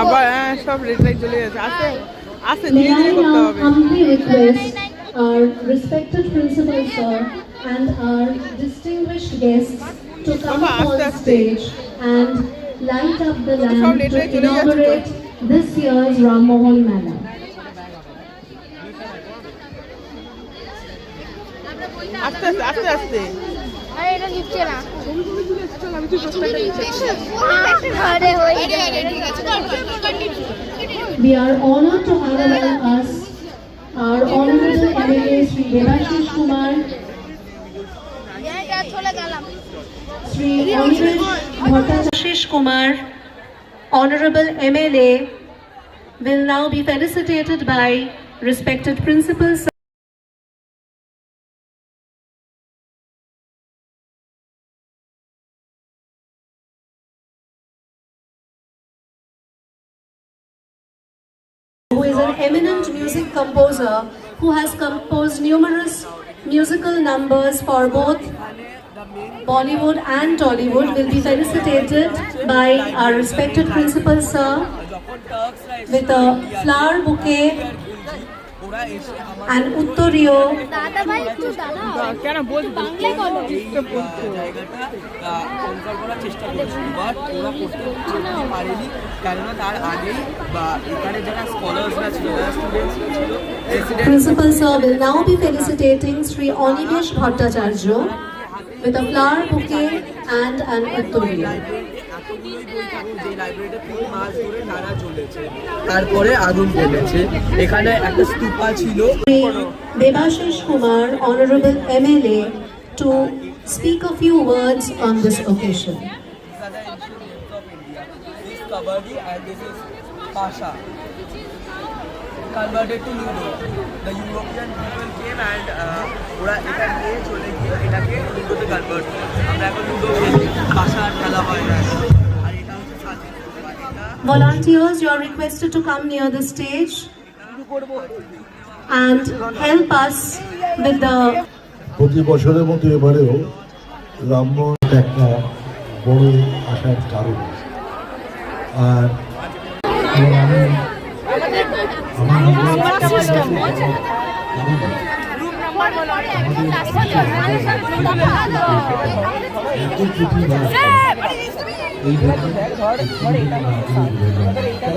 আবার সব red light জ্বলে গেছে। আস্তে আস্তে ধীরে ধীরে করতে হবে। Humbly request our respected principal sir and our distinguished guests to come on stage and light up the lamp to inaugurate this year's Ram Mohan Mela. আস্তে আস্তে আস্তে আস্তে আরে এটা লিখছে না We are honored to have among us our honorable MLA Sri Debashish Kumar, Sri Onivesh Bhattacharya Kumar, honorable MLA, will now be felicitated by respected principals. Who is an eminent music composer who has composed numerous musical numbers for both Bollywood and Tollywood, will be felicitated by our respected principal sir with a flower bouquet and Uttoriyo. Principal sir will now be felicitating Sri Onivesh Bhattacharya with a flower bouquet and an Uttoriyo. তারপরে আগুন জ্বলেছে। এখানে একটা স্তূপা ছিল। Debashish Kumar, honorable MLA, to speak a few words on this occasion. This Kabaddi and this is Pasha, converted to Ludo. The European people came and ওরা এটা নিয়ে চলে গিয়ে এটাকে লুডোতে কনভার্ট করে। আমরা এখন লুডো খেলি, পাশা আর খেলা হয় না। আর এটা হচ্ছে স্বাধীন। Volunteers, you are requested to come near the stage and help us with the প্রতি বছরের মতো এবারেও রামমোহন একটা বড় আশার কারণ। আর এই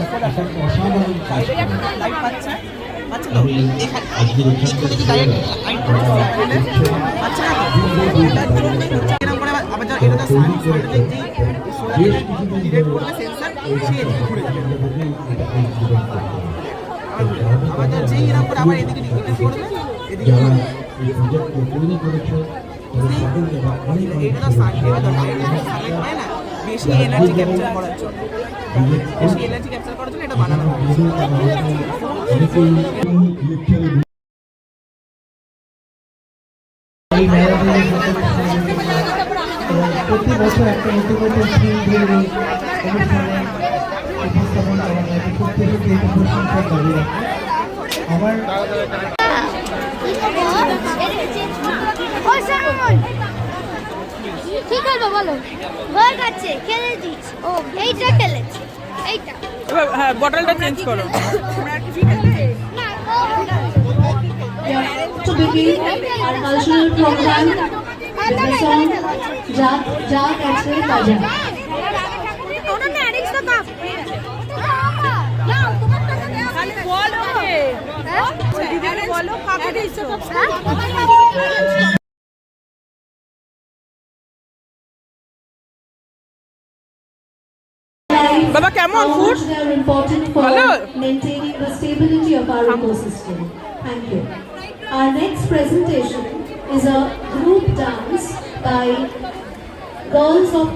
অসাধারণ কাজ আমি আজকের যারা এই প্রজেক্ট তৈরি করেছে বেশি এনার্জি ক্যাপচার করার জন্য এটা বানানো প্রতি বছর একটা নতুন নতুন থিম ধরে অনুষ্ঠানে উপস্থাপন করা হয়। প্রত্যেকে এই প্রশংসা দাঁড়িয়ে আমার কি করবো বলো? বল কাছে খেলেছি। ও এইটা খেলেছি। এইটা হ্যাঁ, বটলটা চেঞ্জ করো। to begin our cultural program with the song Ja Kache Baja. বাবা কেমন food? They are important for maintaining the stability of our ecosystem. Thank you. Our next presentation is a group dance by girls of